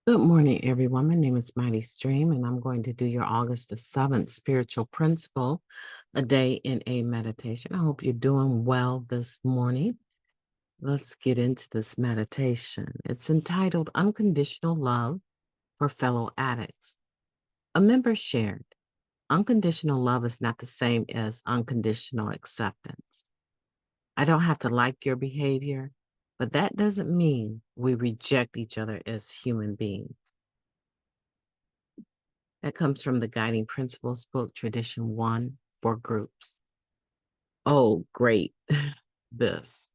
Good morning, everyone. My name is Mighty Stream, and I'm going to do your August the 7th spiritual principle, a day in a meditation. I hope you're doing well this morning. Let's get into this meditation. It's entitled Unconditional Love for Fellow Addicts. A member shared, unconditional love is not the same as unconditional acceptance. I don't have to like your behavior, but that doesn't mean we reject each other as human beings. That comes from the Guiding Principles book, Tradition 1 for Groups. Oh, great. This.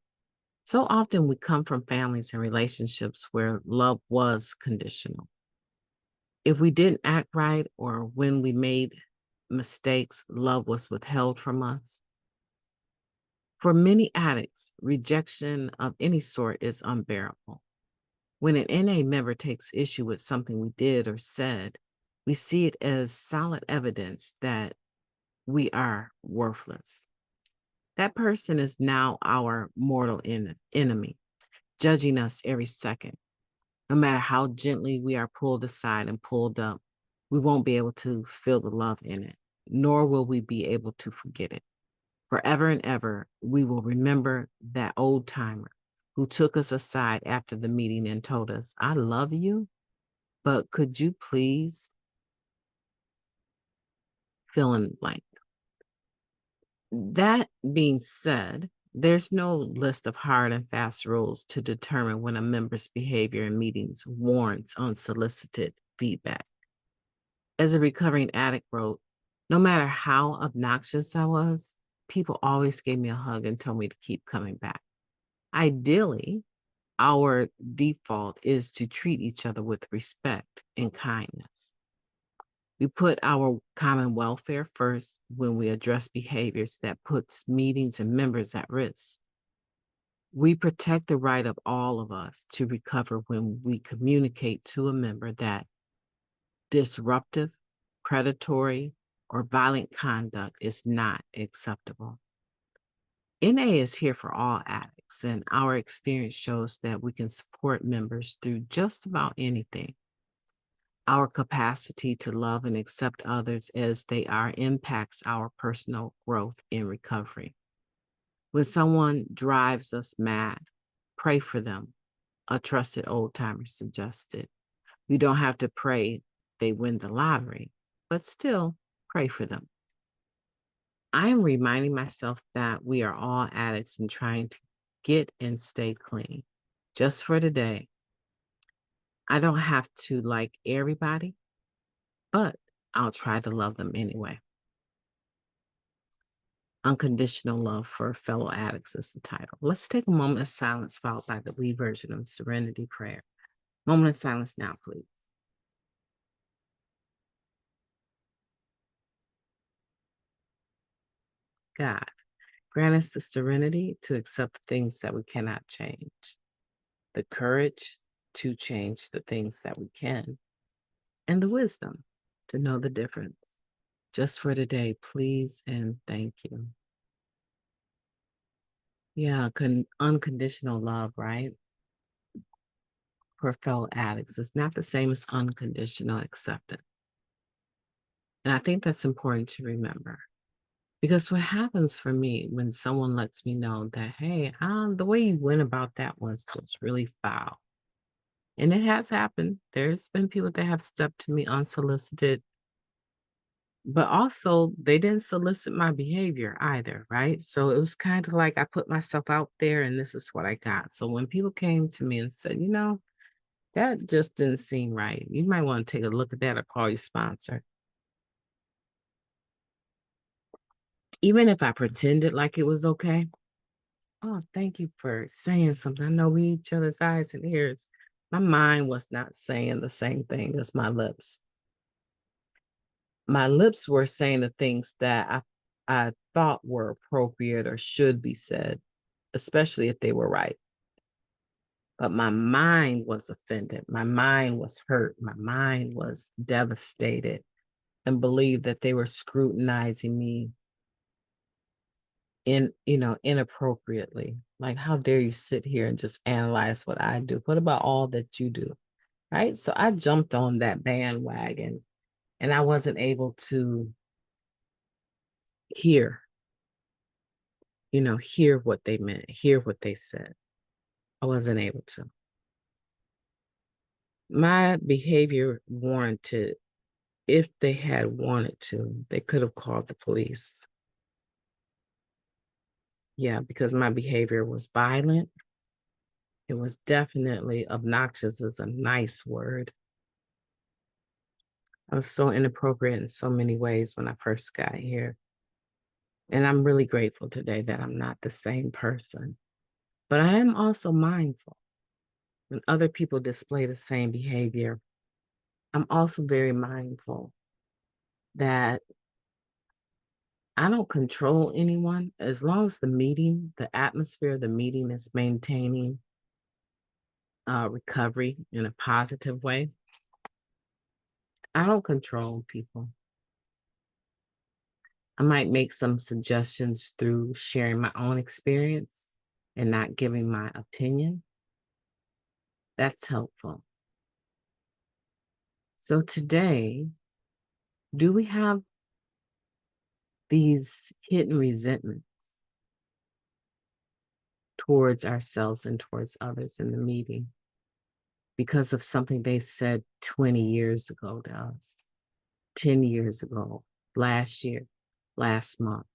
So often we come from families and relationships where love was conditional. If we didn't act right or when we made mistakes, love was withheld from us. For many addicts, rejection of any sort is unbearable. When an NA member takes issue with something we did or said, we see it as solid evidence that we are worthless. That person is now our mortal enemy, judging us every second. No matter how gently we are pulled aside and pulled up, we won't be able to feel the love in it, nor will we be able to forget it. Forever and ever, we will remember that old timer who took us aside after the meeting and told us, I love you, but could you please fill in the blank? That being said, there's no list of hard and fast rules to determine when a member's behavior in meetings warrants unsolicited feedback. As a recovering addict wrote, no matter how obnoxious I was, people always gave me a hug and told me to keep coming back. Ideally, our default is to treat each other with respect and kindness. We put our common welfare first when we address behaviors that puts meetings and members at risk. We protect the right of all of us to recover when we communicate to a member that disruptive, predatory, or violent conduct is not acceptable. NA is here for all addicts, and our experience shows that we can support members through just about anything. Our capacity to love and accept others as they are impacts our personal growth in recovery. When someone drives us mad, pray for them, a trusted old timer suggested. You don't have to pray they win the lottery, but still pray for them. I am reminding myself that we are all addicts and trying to get and stay clean. Just for today, I don't have to like everybody, but I'll try to love them anyway. Unconditional Love for Fellow Addicts is the title. Let's take a moment of silence followed by the lead version of Serenity Prayer. Moment of silence now, please. God, grant us the serenity to accept the things that we cannot change, the courage to change the things that we can, and the wisdom to know the difference. Just for today, please and thank you. Yeah, unconditional love, right? For fellow addicts is not the same as unconditional acceptance. And I think that's important to remember because what happens for me when someone lets me know that, hey, the way you went about that was just really foul. And it has happened. There's been people that have stepped to me unsolicited, but also they didn't solicit my behavior either, right? So it was kind of like I put myself out there and this is what I got. So when people came to me and said, that just didn't seem right. You might want to take a look at that or call your sponsor. Even if I pretended like it was okay. Oh, thank you for saying something. I know we each other's eyes and ears. My mind was not saying the same thing as my lips. My lips were saying the things that I thought were appropriate or should be said, especially if they were right. But my mind was offended. My mind was hurt. My mind was devastated and believed that they were scrutinizing me inappropriately. Like, how dare you sit here and just analyze what I do? What about all that you do? right? So I jumped on that bandwagon and I wasn't able to hear, hear what they meant, hear what they said. I wasn't able to. My behavior warranted, if they had wanted to, they could have called the police. Yeah, because my behavior was violent. It was definitely obnoxious is a nice word. I was so inappropriate in so many ways when I first got here. And I'm really grateful today that I'm not the same person. But I am also mindful when other people display the same behavior. I'm also very mindful that I don't control anyone as long as the atmosphere of the meeting is maintaining recovery in a positive way. I don't control people. I might make some suggestions through sharing my own experience and not giving my opinion. That's helpful. So today, do we have these hidden resentments towards ourselves and towards others in the meeting because of something they said 20 years ago to us, 10 years ago, last year, last month?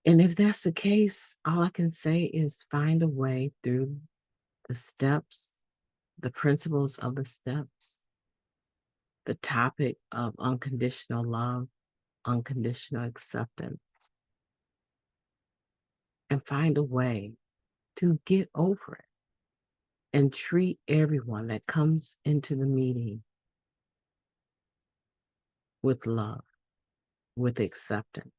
And if that's the case, all I can say is find a way through the steps, the principles of the steps, the topic of unconditional love, unconditional acceptance, and find a way to get over it and treat everyone that comes into the meeting with love, with acceptance,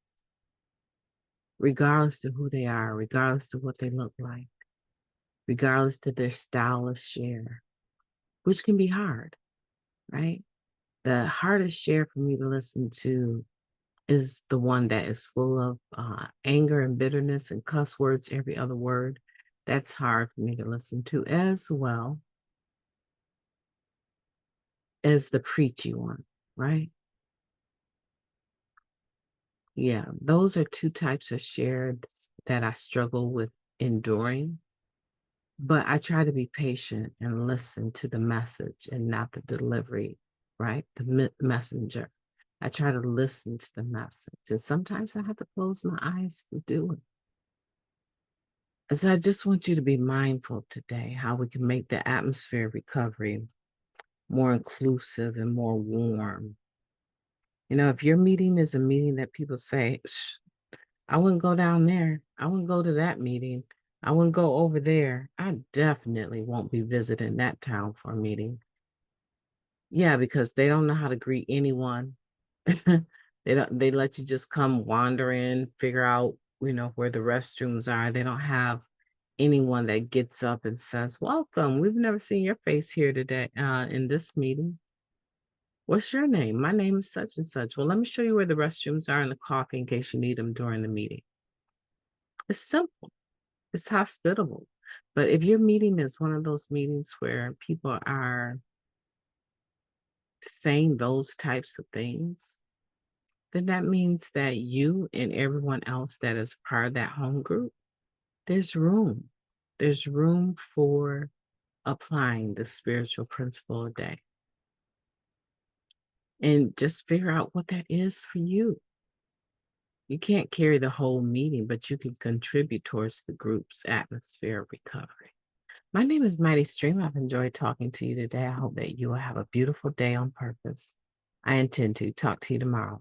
regardless of who they are, regardless of what they look like, regardless of their style of share, which can be hard, right? The hardest share for me to listen to is the one that is full of anger and bitterness and cuss words, every other word. That's hard for me to listen to, as well as the preachy one, right? Yeah, those are two types of shares that I struggle with enduring. But I try to be patient and listen to the message and not the delivery, right? The messenger. I try to listen to the message. And sometimes I have to close my eyes to do it. So I just want you to be mindful today how we can make the atmosphere of recovery more inclusive and more warm. If your meeting is a meeting that people say, I wouldn't go down there. I wouldn't go to that meeting. I wouldn't go over there. I definitely won't be visiting that town for a meeting. Yeah, because they don't know how to greet anyone. They let you just come wander in, figure out, where the restrooms are. They don't have anyone that gets up and says, "Welcome. We've never seen your face here today in this meeting. What's your name? My name is such and such. Well, let me show you where the restrooms are in the coffee in case you need them during the meeting." It's simple. It's hospitable. But if your meeting is one of those meetings where people are saying those types of things, then that means that you and everyone else that is part of that home group, there's room. There's room for applying the spiritual principle a day. And just figure out what that is for you. You can't carry the whole meeting, but you can contribute towards the group's atmosphere of recovery. My name is Mighty Stream. I've enjoyed talking to you today. I hope that you will have a beautiful day on purpose. I intend to talk to you tomorrow.